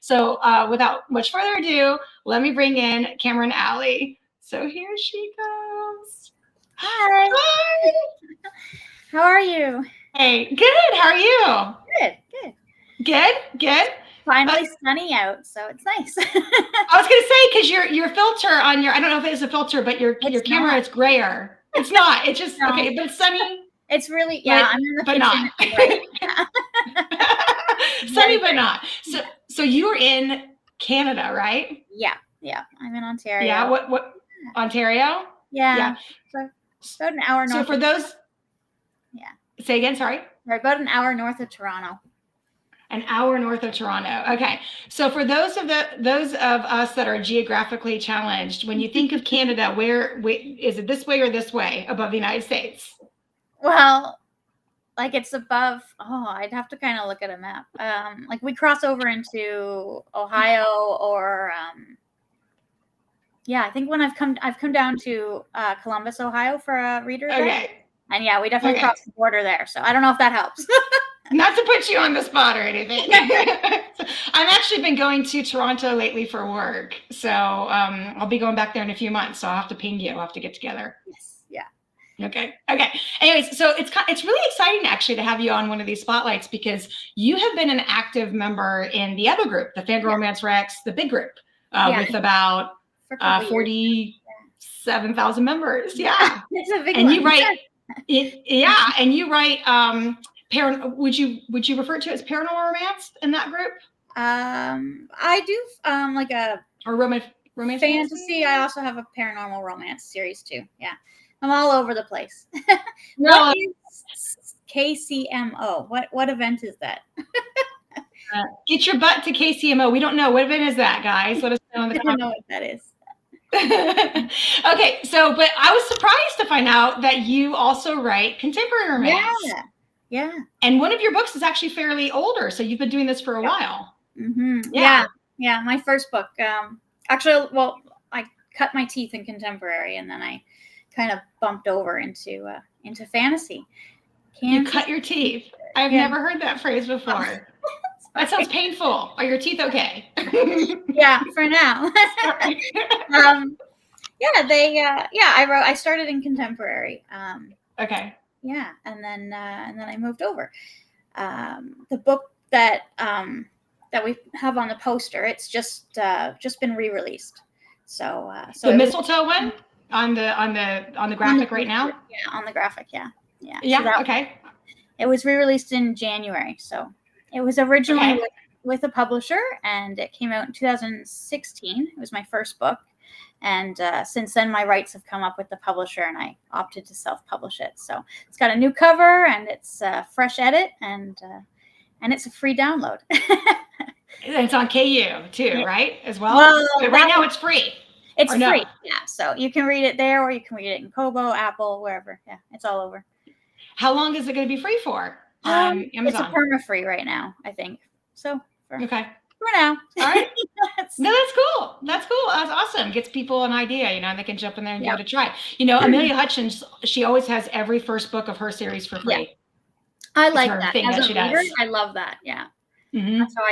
So without much further ado, let me bring in Cameron Allie. So here she goes. Hi. Hi. How are you? Hey, good. How are you? Good. Good. Finally sunny out, so it's nice. I was gonna say, because your filter on your, I don't know if it is a filter, but your camera is grayer. It's not. It's just okay, but it's sunny. It's really I'm in the but kitchen. Not. Right. Sunny, but not. So you were in Canada, right? Yeah. I'm in Ontario. Yeah. What? Ontario? Yeah. So about an hour north. So for those. Yeah. Say again. Sorry. About an hour north of Toronto. An hour north of Toronto. Okay. So for those of us that are geographically challenged, when you think of Canada, where is it, this way or this way above the United States? Well, like it's above. I'd have to kind of look at a map. Like we cross over into Ohio or I think when I've come down to Columbus, Ohio for a reader event. And we definitely crossed the border there. So I don't know if that helps. Not to put you on the spot or anything. I've actually been going to Toronto lately for work. So I'll be going back there in a few months. So I'll have to ping you. We'll have to get together. Yes. Yeah. Okay. Anyways, so it's really exciting actually to have you on one of these spotlights, because you have been an active member in the other group, the FanGrrrl Romance Rex, the big group, with about 47,000 members. Yeah. It's a big and one. You write and you write would you refer to it as paranormal romance in that group? I do like a romance fantasy. I also have a paranormal romance series too. Yeah. I'm all over the place. No. What is KCMO? What event is that? Get your butt to KCMO. We don't know. What event is that, guys? Let us know in the comments. I don't know what that is. Okay, but I was surprised to find out that you also write contemporary romance. Yeah. And one of your books is actually fairly older, so you've been doing this for a while. Mm-hmm. Yeah. My first book. Actually, I cut my teeth in contemporary, and then I kind of bumped over into fantasy. You cut your teeth. I've never heard that phrase before. That sounds painful. Are your teeth okay? Yeah, for now. I started in contemporary. Okay. Yeah, and then I moved over. The book that we have on the poster, it's just been re-released. So the mistletoe one on the graphic right now. Yeah, on the graphic. Yeah. Yeah. Okay. It was re-released in January, so it was originally with a publisher, and it came out in 2016. It was my first book, and since then my rights have come up with the publisher, and I opted to self-publish it. So it's got a new cover, and it's a fresh edit, and it's a free download. It's on KU too, right? As well. But right now it's free. It's free. Yeah, so you can read it there, or you can read it in Kobo, Apple, wherever. Yeah, it's all over. How long is it going to be free for on Amazon? It's a perma-free right now, I think. So for now. All right. No, that's cool. That's awesome. Gets people an idea, and they can jump in there and give it a try. Amelia Hutchins, she always has every first book of her series for free. Yeah. I like that. As a reader, I love that. Yeah. Mm-hmm. That's how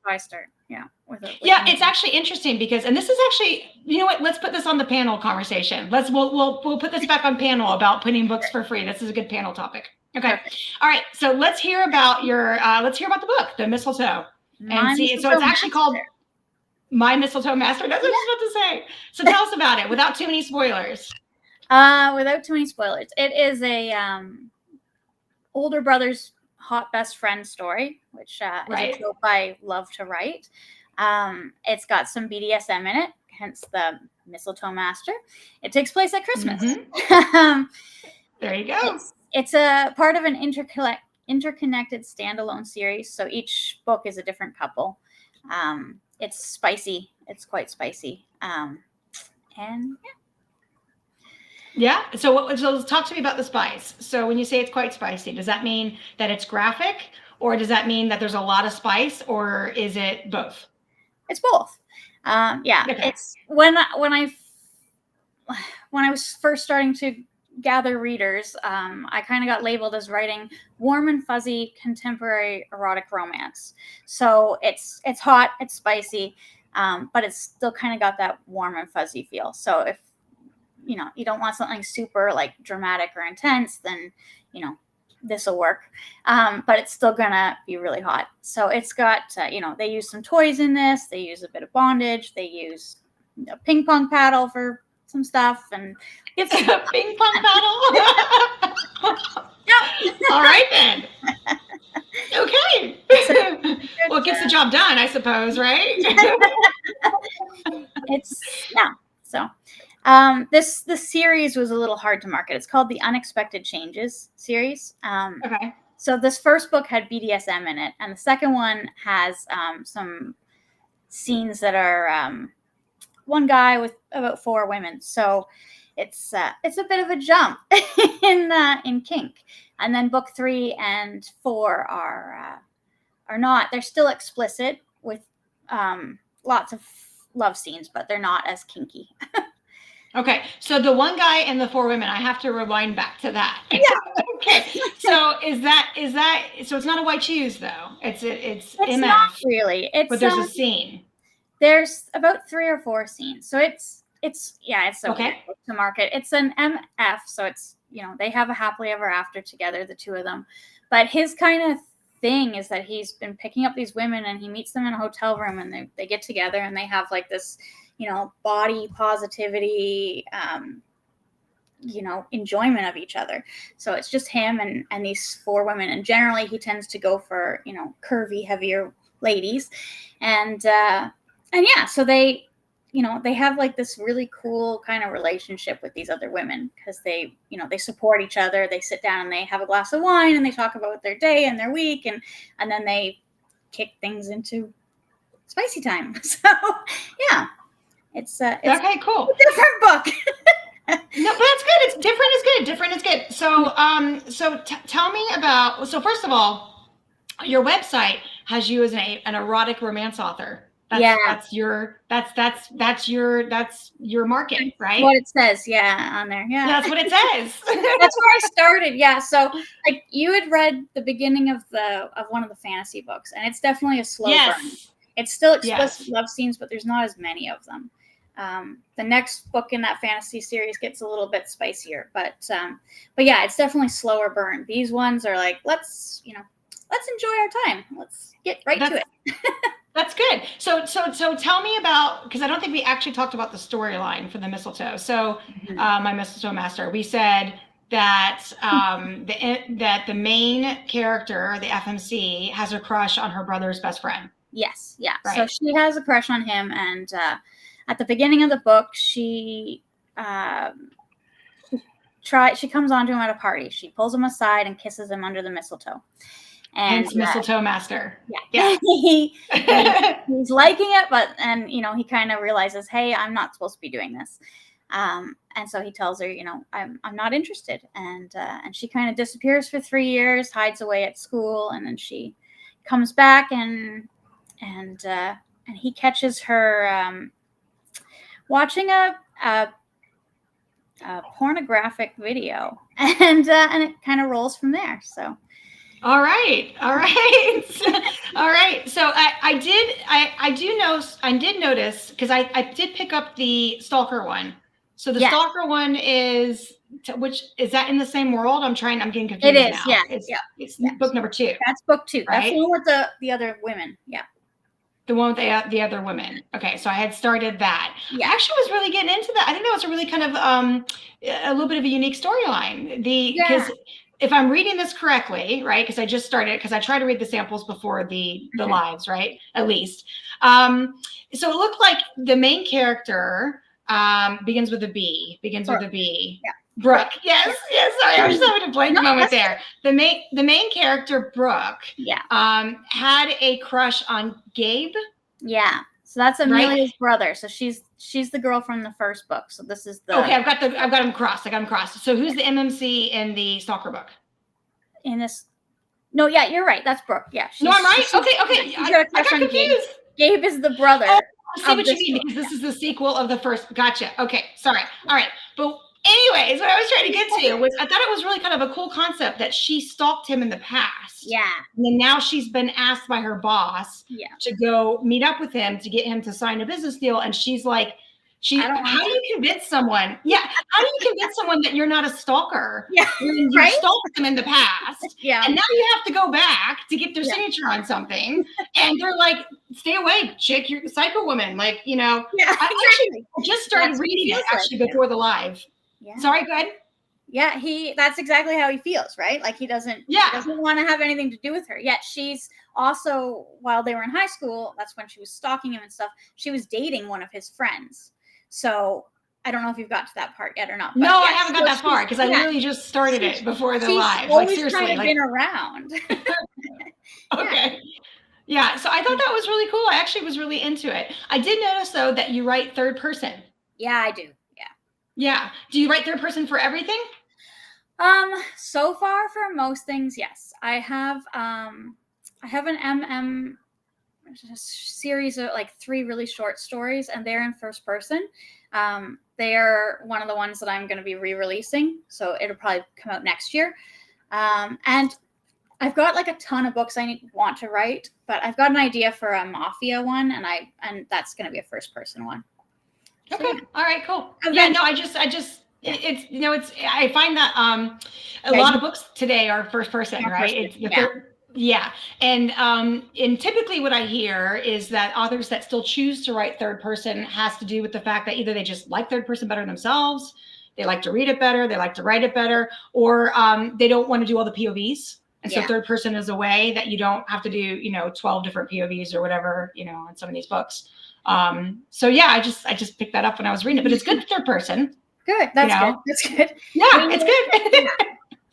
I start. Yeah. It's actually interesting because, and this is actually, you know what? Let's put this on the panel conversation. We'll put this back on panel about putting books for free. This is a good panel topic. Okay. All right. So let's hear about the book, The Mistletoe. So it's actually called My Mistletoe Master. That's what I was about to say. So tell us about it without too many spoilers. It is a older brother's hot best friend story, which is a trope I love to write. It's got some BDSM in it, hence the Mistletoe Master. It takes place at Christmas. Mm-hmm. There you go. It's a part of an interconnected standalone series, so each book is a different couple. It's spicy. It's quite spicy. Yeah. So talk to me about the spice. So when you say it's quite spicy, does that mean that it's graphic, or does that mean that there's a lot of spice, or is it both? It's both. Okay. It's when I was first starting to gather readers, I kind of got labeled as writing warm and fuzzy contemporary erotic romance. So it's hot, it's spicy, but it's still kind of got that warm and fuzzy feel. So if you don't want something super like dramatic or intense, then this will work. But it's still gonna be really hot. So it's got they use some toys in this. They use a bit of bondage. They use a ping pong paddle for some stuff, and it's a ping pong paddle. All right then. Okay. Well, it gets the job done, I suppose, right? So this series was a little hard to market. It's called the Unexpected Changes series. Okay. So this first book had BDSM in it, and the second one has some scenes that are one guy with about 4 women. So it's a bit of a jump in kink. And then book 3 and 4 are not. They're still explicit with lots of love scenes, but they're not as kinky. Okay, so the one guy and the 4 women, I have to rewind back to that. Yeah. Okay, so is that so? It's not a white shoes though. It's MF. Not really. But there's a scene. There's about 3 or 4 scenes, so it's okay to market. It's an MF, so it's they have a happily ever after together, the 2 of them. But his kind of thing is that he's been picking up these women and he meets them in a hotel room and they get together and they have like this body positivity, enjoyment of each other. So it's just him and these 4 women. And generally he tends to go for, curvy, heavier ladies. And yeah, so they have like this really cool kind of relationship with these other women because they support each other. They sit down and they have a glass of wine and they talk about their day and their week. And then they kick things into spicy time. So yeah. It's okay, cool. A different book. No, but that's good. It's different is good. Different is good. So, tell me about. So, first of all, your website has you as an erotic romance author. That's your market, right? What it says, on there. Yeah, that's what it says. That's where I started. Yeah, so like you had read the beginning of one of the fantasy books, and it's definitely a slow burn. It's still explicit love scenes, but there's not as many of them. The next book in that fantasy series gets a little bit spicier, but yeah, it's definitely slower burn. These ones are like, let's enjoy our time. Let's get right to it. That's good. So tell me about, because I don't think we actually talked about the storyline for the mistletoe. So my mistletoe master, we said that that the main character, the FMC, has a crush on her brother's best friend. Yes, yeah. Right. So she has a crush on him, and at the beginning of the book, she comes onto him at a party. She pulls him aside and kisses him under the mistletoe. And hence mistletoe master. Yeah. He's liking it, but he kind of realizes, hey, I'm not supposed to be doing this. And so he tells her, I'm not interested. And she kind of disappears for 3 years, hides away at school, and then she comes back and he catches her watching a pornographic video, and it kind of rolls from there. So. All right. So I did notice because I did pick up the Stalker one. So the Stalker one is, which is that in the same world? I'm getting confused. It is. Now. Yeah. It's book number 2. That's book 2. Right? That's the one with the other women. Yeah. The one with the other women. Okay, so I had started that. Yeah. I actually was really getting into that. I think that was a really kind of a little bit of a unique storyline. Because if I'm reading this correctly, right? Because I just started, because I try to read the samples before the lives, right? At least. So it looked like the main character begins with a B. Yeah. Brooke. Yes. Sorry, I was just having a blank moment there. The main character, Brooke, had a crush on Gabe. Yeah. So that's Amelia's brother. So she's the girl from the first book. So this is the. Okay, I've got him crossed. So who's the MMC in the Stalker book? In this. No, yeah, you're right. That's Brooke. Yeah. No, I'm right. Okay. I got confused. Gabe is the brother. I see what you mean, because this is the sequel of the first. Gotcha. Okay, sorry. All right, but Anyways, what I was trying to get to was I thought it was really kind of a cool concept that she stalked him in the past. Yeah. And then now she's been asked by her boss to go meet up with him to get him to sign a business deal. And she's like, how do you convince someone? Yeah. How do you convince someone that you're not a stalker? Yeah. When you stalked them in the past. Yeah. And now you have to go back to get their signature on something. And they're like, stay away, chick, you're a psycho woman. Like, you know, I actually just started reading it actually before the live. Yeah. Sorry, go ahead. Yeah, that's exactly how he feels, right? Like he doesn't want to have anything to do with her. Yet she's also, while they were in high school, that's when she was stalking him and stuff, she was dating one of his friends. So I don't know if you've got to that part yet or not. No, I haven't got that far because I literally just started it before the live. Like seriously, kind of been around. Okay. Yeah, so I thought that was really cool. I actually was really into it. I did notice though that you write third person. Yeah, I do. Yeah. Do you write third person for everything? So far for most things, yes. I have an series of like 3 really short stories, and they're in first person. They are one of the ones that I'm going to be re-releasing, so it'll probably come out next year. And I've got like a ton of books I want to write, but I've got an idea for a mafia one, and that's going to be a first person one. Okay. All right, cool. Yeah, no, it's I find that a lot of books today are first person, right? It's the third. Yeah. And typically what I hear is that authors that still choose to write third person has to do with the fact that either they just like third person better themselves, they like to read it better, they like to write it better, or they don't want to do all the POVs. And so third person is a way that you don't have to do, 12 different POVs or whatever, on some of these books. So yeah, I just picked that up when I was reading it, but it's good third person. Good. That's good. That's good. Yeah, it's good.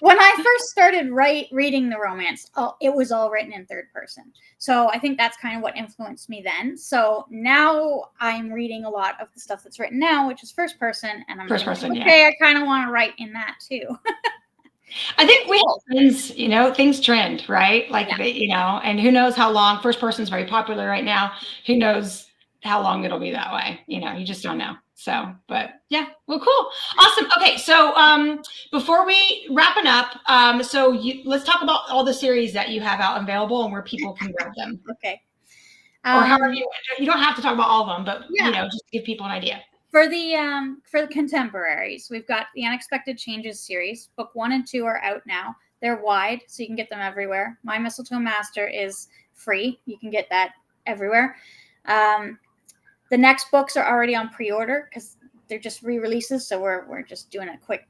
When I first started reading the romance, it was all written in third person. So I think that's kind of what influenced me then. So now I'm reading a lot of the stuff that's written now, which is first person. And I'm I kind of want to write in that too. I think things trend, right? Like, and who knows how long. First person is very popular right now. Who knows how long it'll be that way? You just don't know. So, but yeah, well, cool. Awesome. Okay. So, before we wrapping up, let's talk about all the series that you have out available and where people can grab them. Okay. Or however you don't have to talk about all of them, but just to give people an idea. For the contemporaries, we've got the Unexpected Changes series. Book 1 and 2 are out now. They're wide, so you can get them everywhere. My Mistletoe Master is free. You can get that everywhere. The next books are already on pre-order because they're just re-releases, so we're just doing a quick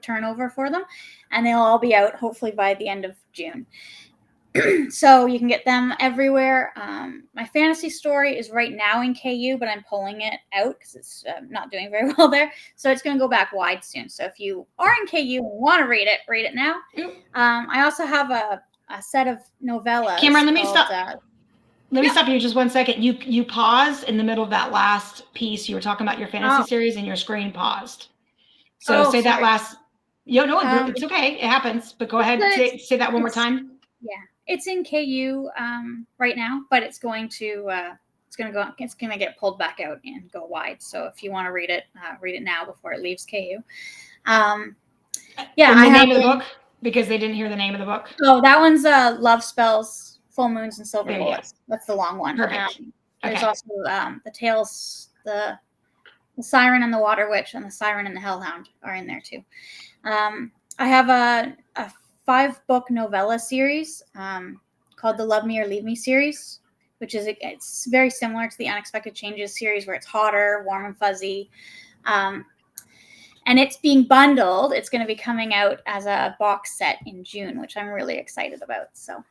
turnover for them, and they'll all be out hopefully by the end of June. So you can get them everywhere. My fantasy story is right now in KU, but I'm pulling it out because it's not doing very well there. So it's going to go back wide soon. So if you are in KU and want to read it now. I also have a set of novellas. Cameron, let me stop. Let me stop you just 1 second. You paused in the middle of that last piece. You were talking about your fantasy series, and your screen paused. So say that last. It's okay. It happens. But go ahead. Say that one more time. Yeah. It's in KU right now, but it's going to get pulled back out and go wide. So if you want to read it now before it leaves KU. The name of the book, because they didn't hear the name of the book. Oh, that one's Love Spells, Full Moons, and Silver Bullets. That's the long one. Perfect. There's also the Tales, the Siren and the Water Witch, and the Siren and the Hellhound are in there too. I have a 5-book novella series called the Love Me or Leave Me series, which is it's very similar to the Unexpected Changes series, where it's hotter, warm and fuzzy. And it's being bundled. It's going to be coming out as a box set in June, which I'm really excited about. So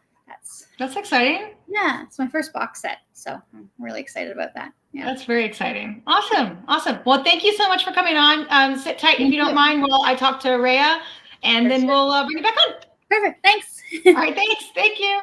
that's exciting. Yeah, it's my first box set, so I'm really excited about that. Yeah, that's very exciting. Awesome. Well, thank you so much for coming on. Sit tight if you don't mind while I talk to Rhea. And then we'll bring you back on. Perfect. Thanks. All right. Thanks. Thank you.